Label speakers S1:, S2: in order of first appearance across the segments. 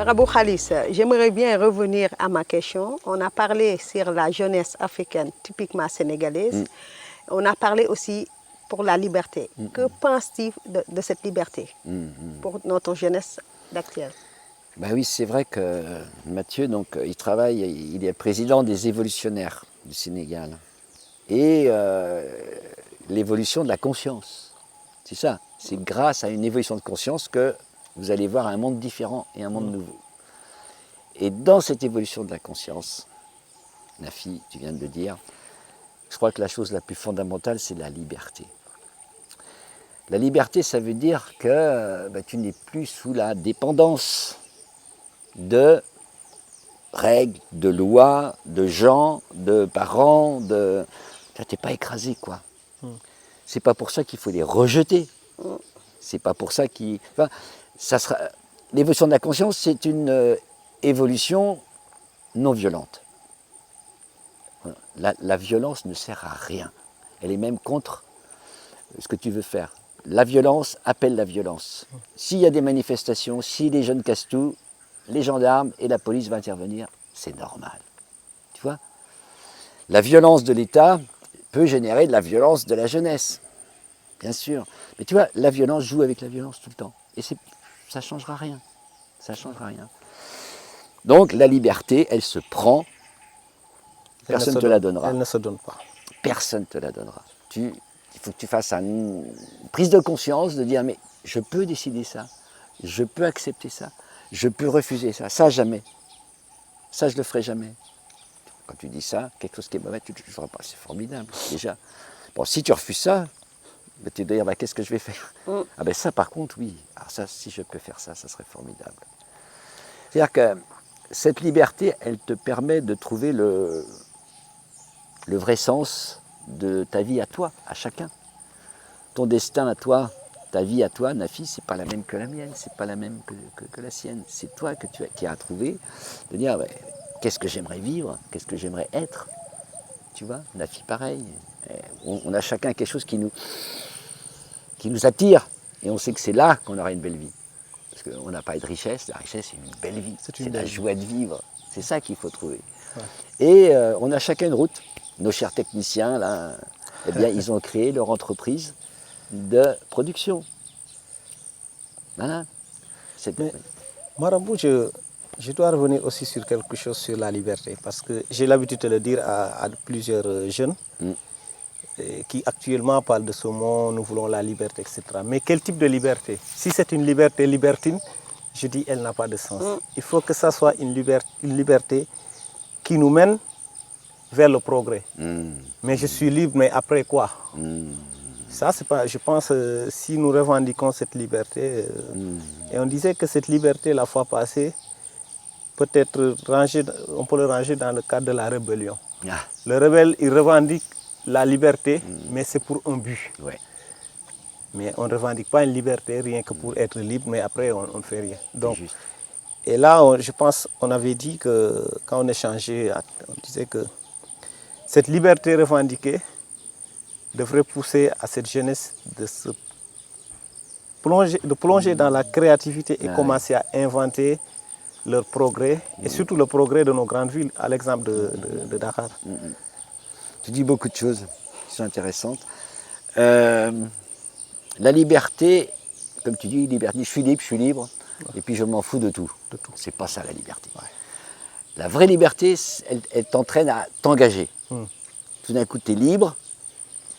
S1: Marabout Khalis, j'aimerais bien revenir à ma question. On a parlé sur la jeunesse africaine typiquement sénégalaise. On a parlé aussi pour la liberté. Que penses-tu de cette liberté pour notre jeunesse d'actuelle?
S2: Ben oui, c'est vrai que Mathieu, donc, il travaille, il est président des évolutionnaires du Sénégal. Et l'évolution de la conscience, c'est ça. C'est grâce à une évolution de conscience que vous allez voir un monde différent et un monde nouveau. Et dans cette évolution de la conscience, Nafi, tu viens de le dire, je crois que la chose la plus fondamentale, c'est la liberté. La liberté, ça veut dire que tu n'es plus sous la dépendance de règles, de lois, de gens, de parents, de... Tu n'es pas écrasé, quoi. C'est pas pour ça qu'il faut les rejeter. C'est pas pour ça qu'il... Enfin, ça sera... L'évolution de la conscience, c'est une évolution non violente. La violence ne sert à rien. Elle est même contre ce que tu veux faire. La violence appelle la violence. S'il y a des manifestations, si les jeunes cassent tout, les gendarmes et la police vont intervenir, c'est normal. Tu vois ? La violence de l'État peut générer de la violence de la jeunesse, bien sûr. Mais tu vois, la violence joue avec la violence tout le temps. Et ça ne changera rien. Ça ne changera rien. Donc la liberté, elle se prend. Personne ne te la donnera.
S3: Elle ne se donne pas.
S2: Personne ne te la donnera. Il faut que tu fasses une prise de conscience de dire, mais je peux décider ça. Je peux accepter ça. Je peux refuser ça. Ça, jamais. Ça, je ne le ferai jamais. Quand tu dis ça, quelque chose qui est mauvais, tu ne le feras pas. C'est formidable, déjà. Bon, si tu refuses ça, tu te dis, qu'est-ce que je vais faire? Ah ben ça, par contre, oui. Alors ça, si je peux faire ça, ça serait formidable. C'est-à-dire que cette liberté, elle te permet de trouver le vrai sens de ta vie à toi, à chacun. Ton destin à toi, ta vie à toi, Nafi, c'est pas la même que la mienne, c'est pas la même que la sienne. C'est toi qui as trouvé de dire qu'est-ce que j'aimerais vivre, qu'est-ce que j'aimerais être. Tu vois, Nafi, pareil. On a chacun quelque chose qui nous attire et on sait que c'est là qu'on aura une belle vie. Parce qu'on n'a pas de richesse, la richesse c'est une belle vie, c'est la joie de vivre. C'est ça qu'il faut trouver. Ouais. Et on a chacun une route. Nos chers techniciens, là, eh bien, ils ont créé leur entreprise de production. Voilà.
S3: Mais, Marabout, je dois revenir aussi sur quelque chose sur la liberté, parce que j'ai l'habitude de le dire à plusieurs jeunes qui actuellement parlent de ce mot, nous voulons la liberté, etc. Mais quel type de liberté? Si c'est une liberté libertine, je dis elle n'a pas de sens. Il faut que ça soit une liberté qui nous mène vers le progrès. Mais je suis libre, mais après quoi? Ça, c'est pas. Je pense si nous revendiquons cette liberté, et on disait que cette liberté, la fois passée, peut être rangée, on peut le ranger dans le cadre de la rébellion. Le rebelle, il revendique la liberté, mais c'est pour un but.
S2: Ouais.
S3: Mais on ne revendique pas une liberté rien que pour être libre, mais après on ne fait rien. Donc, et là, je pense, on avait dit que quand on échangeait, on disait que cette liberté revendiquée devrait pousser à cette jeunesse de plonger dans la créativité et commencer à inventer leur progrès, et surtout le progrès de nos grandes villes, à l'exemple de Dakar.
S2: Tu dis beaucoup de choses qui sont intéressantes. La liberté, comme tu dis, liberté, je suis libre, et puis je m'en fous de tout. C'est pas ça la liberté. Ouais. La vraie liberté, elle t'entraîne à t'engager. Tout d'un coup, tu es libre,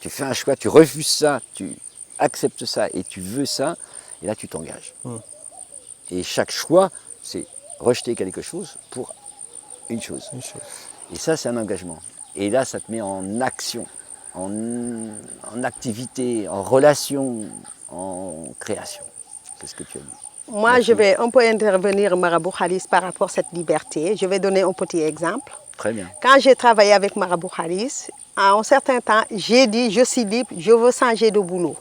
S2: tu fais un choix, tu refuses ça, tu acceptes ça et tu veux ça, et là tu t'engages. Et chaque choix, c'est rejeter quelque chose pour une chose. Et ça, c'est un engagement. Et là, ça te met en action, en activité, en relation, en création. C'est ce que tu as dit.
S1: Moi, je vais un peu intervenir, Marabout Khalis, par rapport à cette liberté. Je vais donner un petit exemple.
S2: Très bien.
S1: Quand j'ai travaillé avec Marabout Khalis, à un certain temps, j'ai dit, je suis libre, je veux changer de boulot.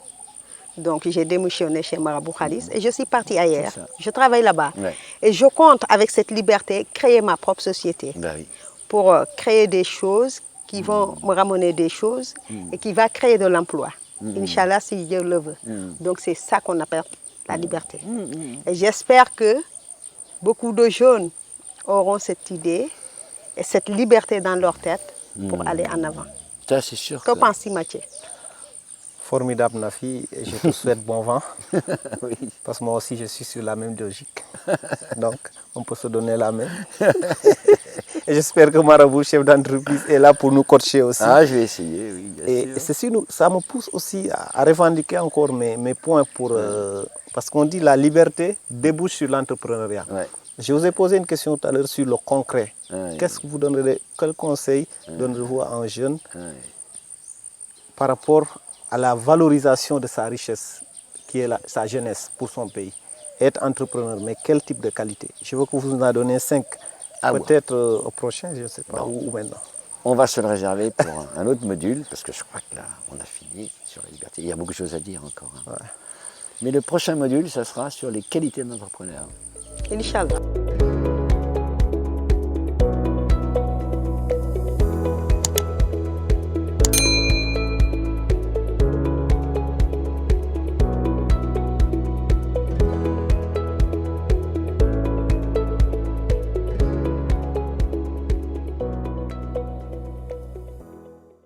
S1: Donc, j'ai démissionné chez Marabout Khalis et je suis partie ailleurs. Je travaille là-bas. Ouais. Et je compte, avec cette liberté, créer ma propre société.
S2: Ben oui.
S1: Pour créer des choses qui vont me ramener des choses et qui va créer de l'emploi. Inch'Allah, si Dieu le veut. Donc, c'est ça qu'on appelle la liberté. Et j'espère que beaucoup de jeunes auront cette idée et cette liberté dans leur tête pour aller en avant.
S2: Ça, c'est sûr.
S1: Que penses-tu, Mathieu?
S3: Formidable, Nafi, et je te souhaite bon vent.
S2: Oui.
S3: Parce que moi aussi, je suis sur la même logique. Donc, on peut se donner la main. Et j'espère que Marabout, chef d'entreprise, est là pour nous coacher aussi.
S2: Ah, je vais essayer, oui, bien
S3: Et
S2: sûr.
S3: ceci, ça me pousse aussi à revendiquer encore mes points pour... parce qu'on dit la liberté débouche sur l'entrepreneuriat.
S2: Ouais.
S3: Je vous ai posé une question tout à l'heure sur le concret.
S2: Ouais.
S3: Qu'est-ce que vous donnerez, quel conseil donnerez-vous à un jeune
S2: Ouais.
S3: par rapport à la valorisation de sa richesse, qui est sa jeunesse pour son pays? Être entrepreneur, mais quel type de qualité? Je veux que vous nous en donnez 5,
S2: Ah bon.
S3: peut-être au prochain, je ne sais pas, ou maintenant.
S2: On va se le réserver pour un autre module, parce que je crois que là, on a fini sur la liberté. Il y a beaucoup de choses à dire encore. Hein.
S3: Ouais.
S2: Mais le prochain module, ça sera sur les qualités de l'entrepreneur.
S1: Inch'Allah.